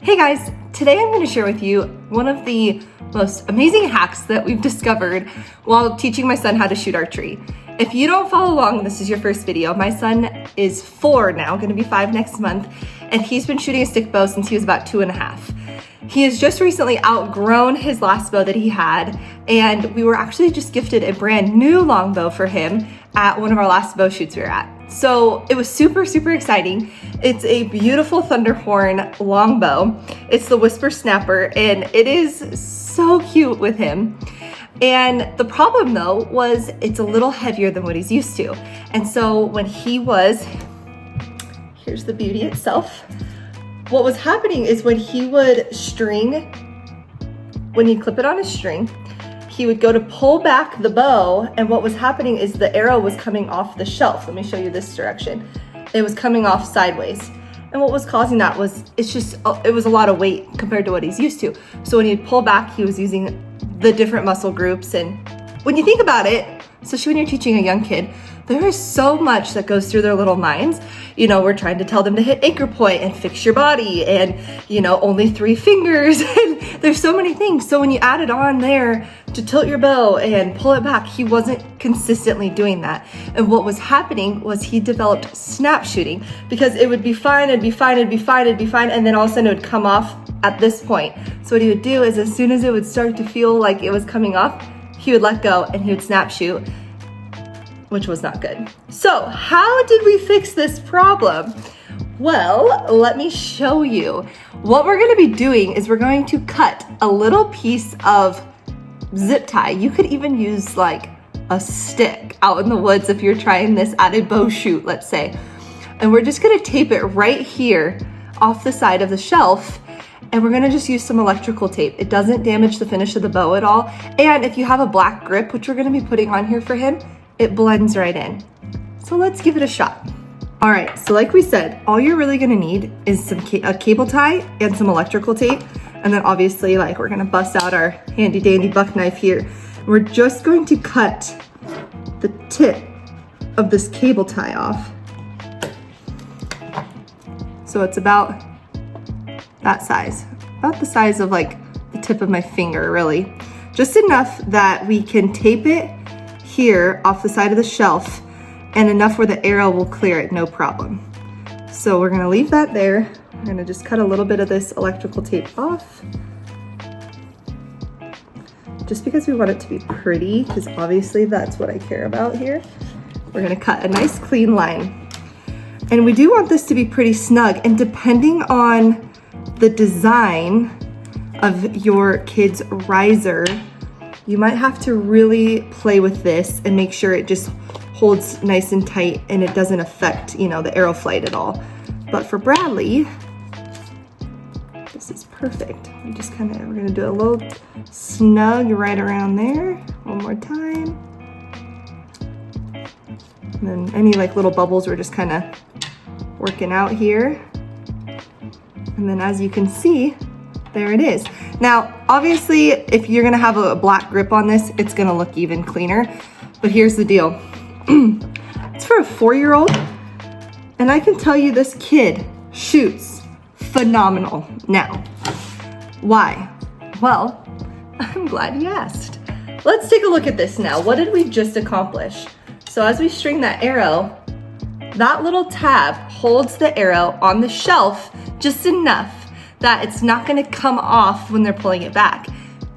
Hey guys, today I'm going to share with you one of the most amazing hacks that we've discovered while teaching my son how to shoot archery. If you don't follow along, this is your first video. My son is 4 now, going to be 5 next month, and he's been shooting a stick bow since he was about 2.5. He has just recently outgrown his last bow that he had, and we were actually just gifted a brand new longbow for him at one of our last bow shoots we were at. So it was super exciting. It's a beautiful Thunderhorn longbow. It's the Whisper Snapper, and it is so cute with him. And the problem though was it's a little heavier than what he's used to. And so when he was, here's the beauty itself. What was happening is when he would string, when he'd clip it on a string, he would go to pull back the bow, and what was happening is the arrow was coming off the shelf. Let me show you this direction. It was coming off sideways. And what was causing that was, it was a lot of weight compared to what he's used to. So when he'd pull back, he was using the different muscle groups. And when you think about it, especially when you're teaching a young kid, there is so much that goes through their little minds. You know, we're trying to tell them to hit anchor point and fix your body and, you know, only 3 fingers. And there's so many things. So when you add it on there to tilt your bow and pull it back, he wasn't consistently doing that. And what was happening was he developed snap shooting, because it would be fine, it'd be fine, it'd be fine, it'd be fine, and then all of a sudden it would come off at this point. So what he would do is as soon as it would start to feel like it was coming off, he would let go and he would snap shoot, which was not good. So how did we fix this problem? Well, let me show you. What we're gonna be doing is we're going to cut a little piece of zip tie. You could even use like a stick out in the woods if you're trying this at a bow shoot, let's say. And we're just gonna tape it right here off the side of the shelf, and we're gonna just use some electrical tape. It doesn't damage the finish of the bow at all. And if you have a black grip, which we're gonna be putting on here for him, it blends right in. So let's give it a shot. All right, so like we said, all you're really gonna need is a cable tie and some electrical tape. And then obviously, like, we're gonna bust out our handy dandy buck knife here. We're just going to cut the tip of this cable tie off. So it's about that size, about the size of like the tip of my finger, really. Just enough that we can tape it here off the side of the shelf, and enough where the arrow will clear it, no problem. So we're gonna leave that there. We're gonna just cut a little bit of this electrical tape off, just because we want it to be pretty, because obviously that's what I care about here. We're gonna cut a nice clean line. And we do want this to be pretty snug, and depending on the design of your kid's riser, you might have to really play with this and make sure it just holds nice and tight and it doesn't affect, you know, the arrow flight at all. But for Bradley, this is perfect. We just we're gonna do a little snug right around there. One more time. And then any like little bubbles we're just kind of working out here. And then as you can see, there it is. Now, obviously, if you're gonna have a black grip on this, it's gonna look even cleaner. But here's the deal. It's for a 4-year-old, and I can tell you this kid shoots phenomenal now. Why? Well, I'm glad you asked. Let's take a look at this now. What did we just accomplish? So as we string that arrow, that little tab holds the arrow on the shelf just enough that it's not gonna come off when they're pulling it back.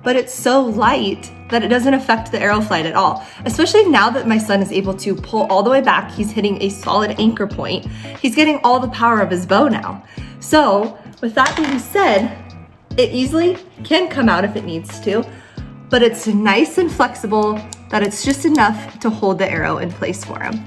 But it's so light that it doesn't affect the arrow flight at all. Especially now that my son is able to pull all the way back, he's hitting a solid anchor point. He's getting all the power of his bow now. So with that being said, it easily can come out if it needs to, but it's nice and flexible that it's just enough to hold the arrow in place for him.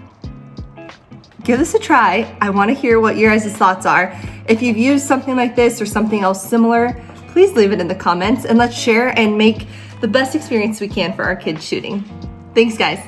Give this a try. I wanna hear what your guys' thoughts are. If you've used something like this or something else similar, please leave it in the comments and let's share and make the best experience we can for our kids shooting. Thanks, guys.